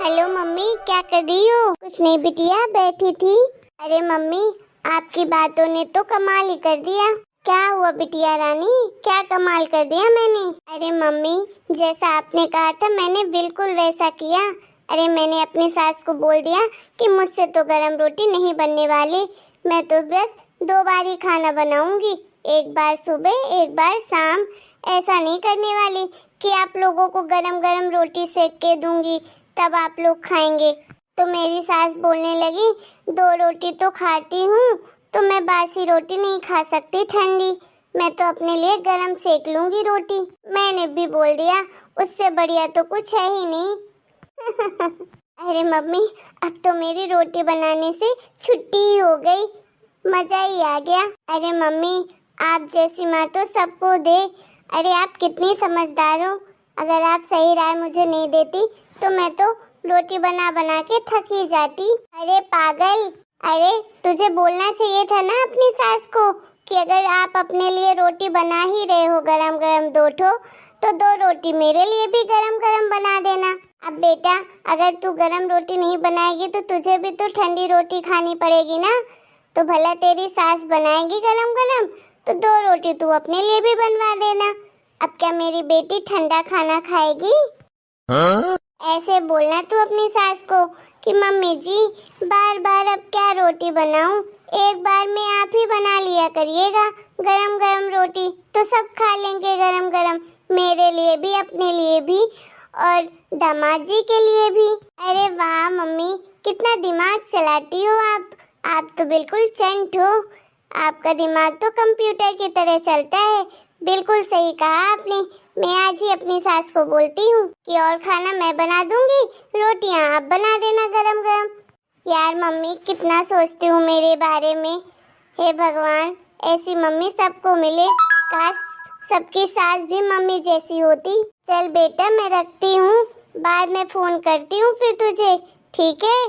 Hello mummy, क्या कर रही हो? कुछ नहीं बिटिया, बैठी थी। अरे मम्मी, आपकी बातों ने तो कमाल ही कर दिया। क्या हुआ बिटिया रानी, क्या कमाल कर दिया मैंने? अरे मम्मी, जैसा आपने कहा था मैंने बिल्कुल वैसा किया। अरे मैंने अपनी सास को बोल दिया कि मुझसे तो गरम रोटी नहीं बनने वाली, मैं तो बस 2 बार ही खाना बनाऊंगी, एक बार सुबह एक बार शाम। ऐसा नहीं करने वाली कि आप लोगों को गरम गरम रोटी सेक के दूंगी तब आप लोग खाएंगे। तो मेरी सास बोलने लगी, 2 रोटी तो खाती हूँ तो मैं बासी रोटी नहीं खा सकती ठंडी, मैं तो अपने लिए गरम सेक लूंगी रोटी। मैंने भी बोल दिया, उससे बढ़िया तो कुछ है ही नहीं। अरे मम्मी, अब तो मेरी रोटी बनाने से छुट्टी ही हो गई, मजा ही आ गया। अरे मम्मी, आप जैसी माँ तो सबको दे। अरे आप कितनी समझदार हो, अगर आप सही राय मुझे नहीं देती तो मैं तो रोटी बना बना के थक ही जाती। अरे पागल, अरे तुझे बोलना चाहिए था ना अपनी सास को कि अगर आप अपने लिए रोटी बना ही रहे हो गरम गरम 2 ठो, तो 2 रोटी मेरे लिए भी गरम गरम बना देना। अब बेटा, अगर तू गरम रोटी नहीं बनाएगी तो तुझे भी तो ठंडी रोटी खानी पड़ेगी ना, तो भला तेरी सास बनाएगी गरम गरम तो 2 रोटी तू अपने लिए भी बनवा देना। अब क्या मेरी बेटी ठंडा खाना खाएगी? ऐसे बोलना तू अपनी सास को कि मम्मी जी बार बार अब क्या रोटी बनाऊं, एक बार में आप ही बना लिया करिएगा गरम गरम रोटी, तो सब खा लेंगे गरम गरम, मेरे लिए भी अपने लिए भी और दामाद जी के लिए भी। अरे वाह मम्मी, कितना दिमाग चलाती हो आप तो बिल्कुल चंट हो, आपका दिमाग तो कंप्यूटर की तरह चलता है। बिल्कुल सही कहा आपने, मैं आज ही अपनी सास को बोलती हूँ कि और खाना मैं बना दूंगी, रोटियां आप बना देना गरम गरम। यार मम्मी, कितना सोचती हूँ मेरे बारे में। हे भगवान, ऐसी मम्मी सबको मिले, काश सबकी सास भी मम्मी जैसी होती। चल बेटा, मैं रखती हूँ, बाद में फोन करती हूँ फिर तुझे, ठीक है?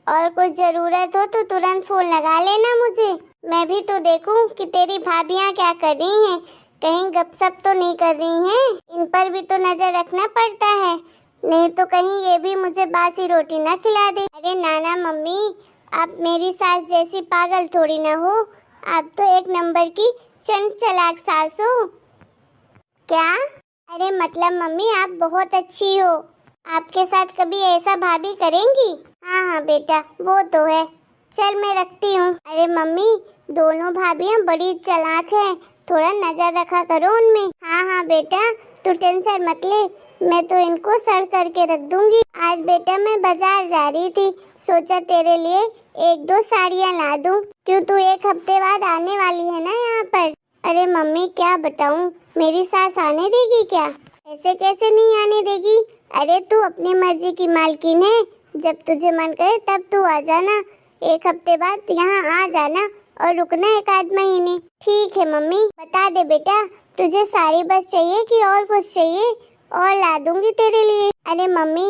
और कुछ जरूरत हो तो तुरंत फोन लगा लेना मुझे। मैं भी तो देखूं कि तेरी भाभियाँ क्या कर रही हैं, कहीं गपशप तो नहीं कर रही हैं, इन पर भी तो नजर रखना पड़ता है, नहीं तो कहीं ये भी मुझे बासी रोटी ना खिला दे। अरे नाना मम्मी, आप मेरी सास जैसी पागल थोड़ी ना हो, आप तो एक नंबर की चंट चालाक सास हो। क्या? अरे मतलब मम्मी, आप बहुत अच्छी हो, आपके साथ कभी ऐसा भाभी करेंगी? हाँ हाँ बेटा, वो तो है। चल मैं रखती हूँ। अरे मम्मी, दोनों भाभियाँ बड़ी चालाक हैं, थोड़ा नजर रखा करो उनमें। हाँ हाँ बेटा, तू टेंशन मत ले, मैं तो इनको सर करके रख दूंगी। आज बेटा मैं बाजार जा रही थी, सोचा तेरे लिए 1-2 साड़ियाँ ला दूं, क्यों तू 1 हफ्ते बाद आने वाली है ना यहाँ पर। अरे मम्मी क्या बताऊँ, मेरी सास आने देगी क्या? ऐसे कैसे नहीं आने देगी, अरे तू अपनी मर्जी की मालकिन है, जब तुझे मन करे तब तू आ जाना, 1 हफ्ते बाद यहाँ आ जाना और रुकना 1 आध महीने। ठीक है मम्मी। बता दे बेटा, तुझे साड़ी बस चाहिए कि और कुछ चाहिए, और ला दूंगी तेरे लिए। अरे मम्मी,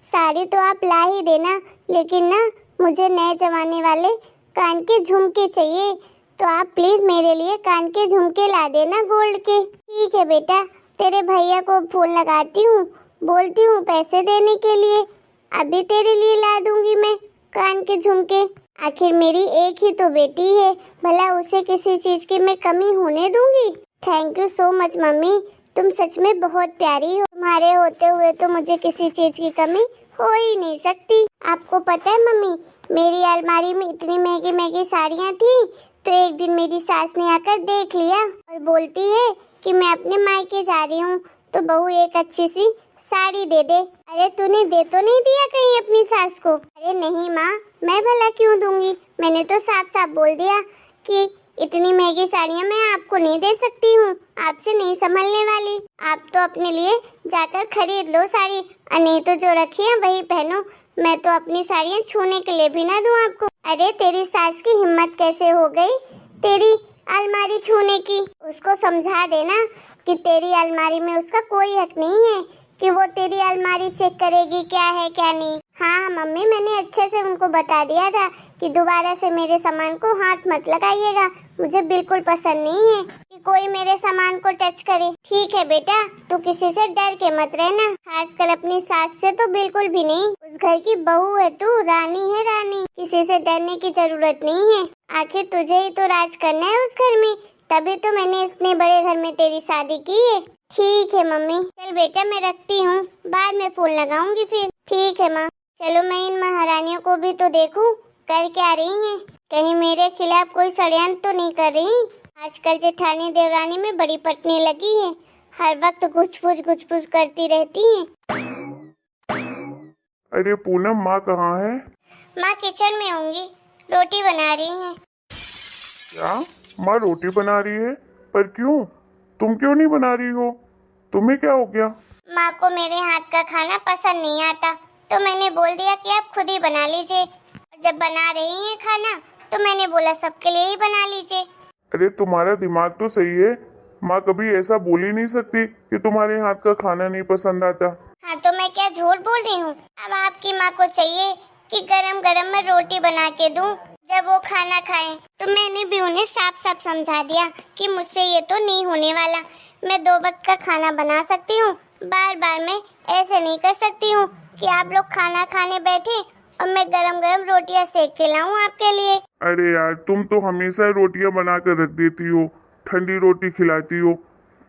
साड़ी तो आप ला ही देना, लेकिन ना मुझे नए जमाने वाले कान के झुमके चाहिए, तो आप प्लीज मेरे लिए कान के झुमके ला देना गोल्ड के। ठीक है बेटा, तेरे भैया को फोन लगाती हूँ, बोलती हूँ पैसे देने के लिए, अभी तेरे लिए ला दूंगी मैं कान के झुमके। आखिर मेरी एक ही तो बेटी है, भला उसे किसी चीज की मैं कमी होने दूंगी? Thank you so much mummy, तुम सच में बहुत प्यारी हो, तुम्हारे होते हुए तो मुझे किसी चीज की कमी हो ही नहीं सकती। आपको पता है मम्मी, मेरी अलमारी में इतनी महंगी महंगी साड़ियाँ थी, तो एक दिन मेरी सास ने आकर देख लिया और बोलती है कि मैं अपने मायके जा रही हूँ, तो बहू एक अच्छी सी साड़ी दे दे। अरे तूने दे तो नहीं दिया कहीं अपनी सास को? अरे नहीं माँ, मैं भला क्यों दूंगी, मैंने तो साफ साफ बोल दिया कि इतनी महंगी साड़ियाँ मैं आपको नहीं दे सकती हूँ, आपसे नहीं संभलने वाली, आप तो अपने लिए जाकर खरीद लो साड़ी, और नहीं तो जो रखी है वही पहनो, मैं तो अपनी साड़ियाँ छूने के लिए भी ना दूँ आपको। अरे तेरी सास की हिम्मत कैसे हो गई तेरी अलमारी छूने की, उसको समझा देना कि तेरी अलमारी में उसका कोई हक नहीं है कि वो तेरी अलमारी चेक करेगी क्या है क्या नहीं। हाँ मम्मी, मैंने अच्छे से उनको बता दिया था कि दोबारा से मेरे सामान को हाथ मत लगाइएगा, मुझे बिल्कुल पसंद नहीं है कि कोई मेरे सामान को टच करे। ठीक है बेटा, तू किसी से डर के मत रहना, खासकर अपनी सास से तो बिल्कुल भी नहीं। उस घर की बहू है तू, रानी है रानी, किसी से डरने की जरूरत नहीं है। आखिर तुझे ही तो राज करना है उस घर में, तभी तो मैंने इतने बड़े घर में तेरी शादी की है। ठीक है मम्मी, चल बेटा मैं रखती हूँ, बाद में फोन लगाऊंगी फिर। ठीक है माँ। चलो मैं इन महारानियों को भी तो देखूं कर क्या रही हैं, कहीं मेरे खिलाफ कोई षड्यंत्र तो नहीं कर रही। आजकल जेठानी देवरानी में बड़ी पटने लगी है, हर वक्त घुच-पुच करती रहती हैं। अरे पूनम, माँ कहाँ है? माँ किचन में होंगी, रोटी बना रही हैं। क्या माँ रोटी बना रही है? पर क्यों? तुम क्यों नहीं बना रही हो? तुम्हें क्या हो गया? माँ को मेरे हाथ का खाना पसंद नहीं आता, तो मैंने बोल दिया कि आप खुद ही बना लीजिए। जब बना रही हैं खाना तो मैंने बोला सबके लिए ही बना लीजिए। अरे तुम्हारा दिमाग तो सही है, माँ कभी ऐसा बोल ही नहीं सकती कि तुम्हारे हाथ का खाना नहीं पसंद आता। हाँ तो मैं क्या झूठ बोल रही हूँ? अब आपकी माँ को चाहिए कि गरम गरम मैं रोटी बना के दूँ जब वो खाना खाएं, तो मैंने भी उन्हें साफ साफ समझा दिया कि मुझसे ये तो नहीं होने वाला। मैं 2 वक्त का खाना बना सकती हूँ, बार बार मैं ऐसे नहीं कर सकती हूँ कि आप लोग खाना खाने बैठे और मैं गरम गरम रोटियां सेक के लाऊं आपके लिए। अरे यार, तुम तो हमेशा रोटियां बना कर रख देती हो, ठंडी रोटी खिलाती हो,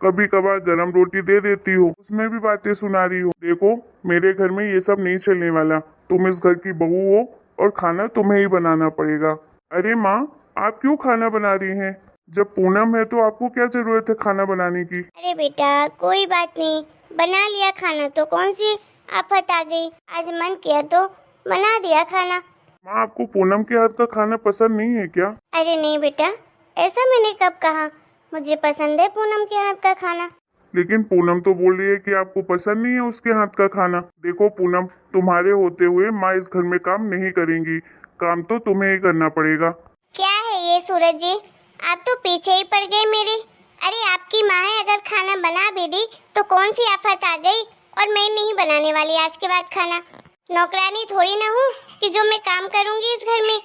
कभी कभार गरम रोटी दे देती हो, उसमें भी बातें सुना रही हो। देखो, मेरे घर में ये सब नहीं चलने वाला। तुम इस घर की बहू हो और खाना तुम्हें ही बनाना पड़ेगा। अरे माँ, आप क्यों खाना बना रही हैं? जब पूनम है तो आपको क्या जरूरत है खाना बनाने की? अरे बेटा कोई बात नहीं, बना लिया खाना तो कौन सी आफत आ गई। आज मन किया तो बना दिया खाना। माँ, आपको पूनम के हाथ का खाना पसंद नहीं है क्या? अरे नहीं बेटा, ऐसा मैंने कब कहा, मुझे पसंद है पूनम के हाथ का खाना। लेकिन पूनम तो बोल रही है कि आपको पसंद नहीं है उसके हाथ का खाना। देखो पूनम, तुम्हारे होते हुए माँ इस घर में काम नहीं करेंगी, काम तो तुम्हें ही करना पड़ेगा। क्या है ये सूरज जी, आप तो पीछे ही पड़ गए मेरे। अरे आपकी माँ है, अगर खाना बना भी दी तो कौन सी आफत आ गई, और मैं नहीं बनाने वाली आज के बाद खाना। नौकरानी थोड़ी ना हूँ कि जो मैं काम करूँगी इस घर में।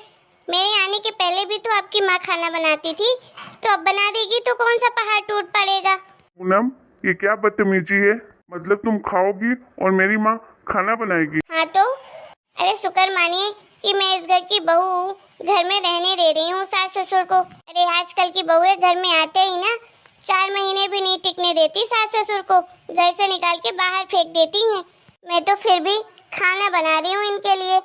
मेरे आने के पहले भी तो आपकी माँ खाना बनाती थी, तो अब बना देगी तो कौन सा पहाड़ टूट पड़ेगा। पूनम, ये क्या बदतमीजी है? मतलब तुम खाओगी और मेरी माँ खाना बनाएगी? हाँ तो अरे शुक्र मानिए कि मैं इस घर की बहू हूँ, घर में रहने दे रही हूँ सास ससुर को। अरे आजकल की बहुएं घर में आते ही ना 4 महीने भी नहीं टिकने देती सास ससुर को, घर से निकाल के बाहर फेंक देती हैं। मैं तो फिर भी खाना बना रही हूँ इनके लिए,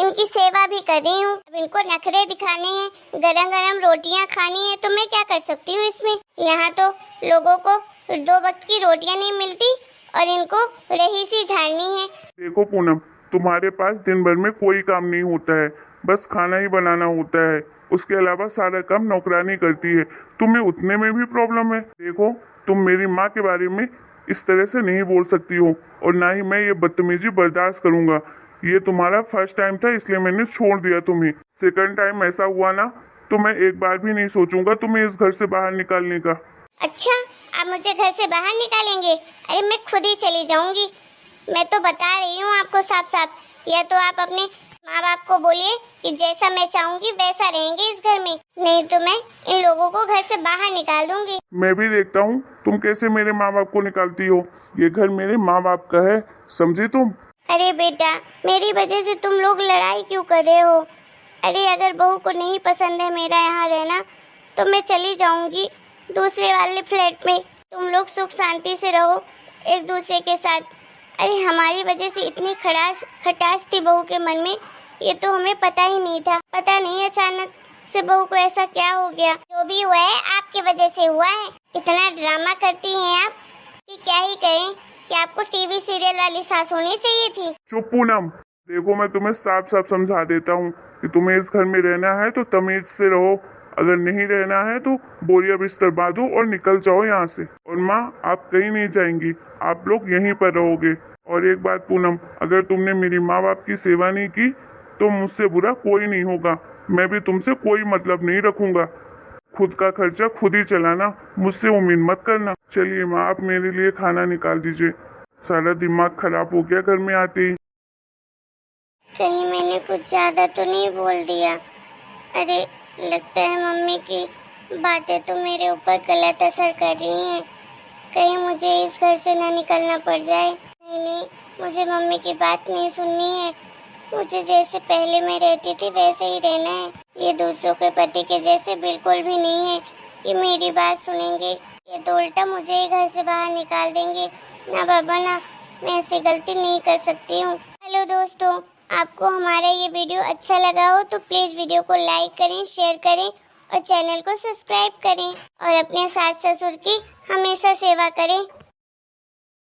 इनकी सेवा भी कर रही हूँ। अब इनको नखरे दिखाने हैं, गरम गरम रोटियाँ खानी है, तो मैं क्या कर सकती हूँ इसमें। यहाँ तो लोगों को 2 वक्त की रोटियाँ नहीं मिलती और इनको रही सी झाड़नी है। देखो पूनम, तुम्हारे पास दिन भर में कोई काम नहीं होता है, बस खाना ही बनाना होता है। उसके अलावा सारा काम नौकरानी करती है। तुम्हें उतने में भी प्रॉब्लम है? देखो, तुम मेरी माँ के बारे में इस तरह से नहीं बोल सकती हो, और ना ही मैं ये बदतमीजी बर्दाश्त करूंगा। ये तुम्हारा फर्स्ट टाइम था, इसलिए मैंने छोड़ दिया तुम्हें। सेकंड टाइम ऐसा हुआ ना तो मैं एक बार भी नहीं सोचूंगा तुम्हें इस घर से बाहर निकालने का। अच्छा, आप मुझे घर से बाहर निकालेंगे? अरे मैं खुद ही चली जाऊंगी। मैं तो बता रही हूँ आपको साफ साफ, या तो आप अपने माँ बाप को बोलिए कि जैसा मैं चाहूंगी वैसा रहेंगे इस घर में, नहीं तो मैं इन लोगों को घर से बाहर निकाल दूंगी। मैं भी देखता हूँ तुम कैसे मेरे माँ बाप को निकालती हो। ये घर मेरे माँ बाप का है, समझी तुम? अरे बेटा, मेरी वजह से तुम लोग लड़ाई क्यों कर रहे हो? अरे अगर बहू को नहीं पसंद है मेरा यहाँ रहना तो मैं चली जाऊंगी दूसरे वाले फ्लैट में। तुम लोग सुख शांति से रहो एक दूसरे के साथ। अरे हमारी वजह से इतनी खटास थी बहू के मन में, ये तो हमें पता ही नहीं था। पता नहीं अचानक से बहू को ऐसा क्या हो गया। जो भी हुआ है आपकी वजह से हुआ है। इतना ड्रामा करती हैं आप कि क्या ही कहें, कि आपको टीवी सीरियल वाली सास होनी चाहिए थी। चुप पूनम, देखो मैं तुम्हें साफ साफ समझा देता हूँ कि तुम्हें इस घर में रहना है तो तमीज से रहो, अगर नहीं रहना है तो बोरिया बिस्तर बांधो और निकल जाओ यहाँ से। और माँ, आप कहीं नहीं जाएंगी, आप लोग यहीं पर रहोगे। और एक बात पूनम, अगर तुमने मेरी माँ बाप की सेवा नहीं की तो मुझसे बुरा कोई नहीं होगा। मैं भी तुमसे कोई मतलब नहीं रखूंगा। खुद का खर्चा खुद ही चलाना, मुझसे उम्मीद मत करना। चलिए माँ, आप मेरे लिए खाना निकाल दीजिए। सारा दिमाग खराब हो गया घर में आते ही। कहीं मैंने कुछ ज्यादा तो नहीं बोल दिया? अरे लगता है मम्मी की बातें तो मेरे ऊपर गलत असर कर रही हैं। कहीं मुझे इस घर से ना निकलना पड़ जाए। नहीं नहीं, मुझे मम्मी की बात नहीं सुननी है। मुझे जैसे पहले मैं रहती थी वैसे ही रहना है। ये दूसरों के पति के जैसे बिल्कुल भी नहीं है कि मेरी बात सुनेंगे। ये तो उल्टा मुझे ही घर से बाहर निकाल देंगे। ना बाबा ना, मैं ऐसी गलती नहीं कर सकती हूँ। हेलो दोस्तों, आपको हमारा ये वीडियो अच्छा लगा हो तो प्लीज वीडियो को लाइक करें, शेयर करें और चैनल को सब्सक्राइब करें और अपने सास ससुर की हमेशा सेवा करें।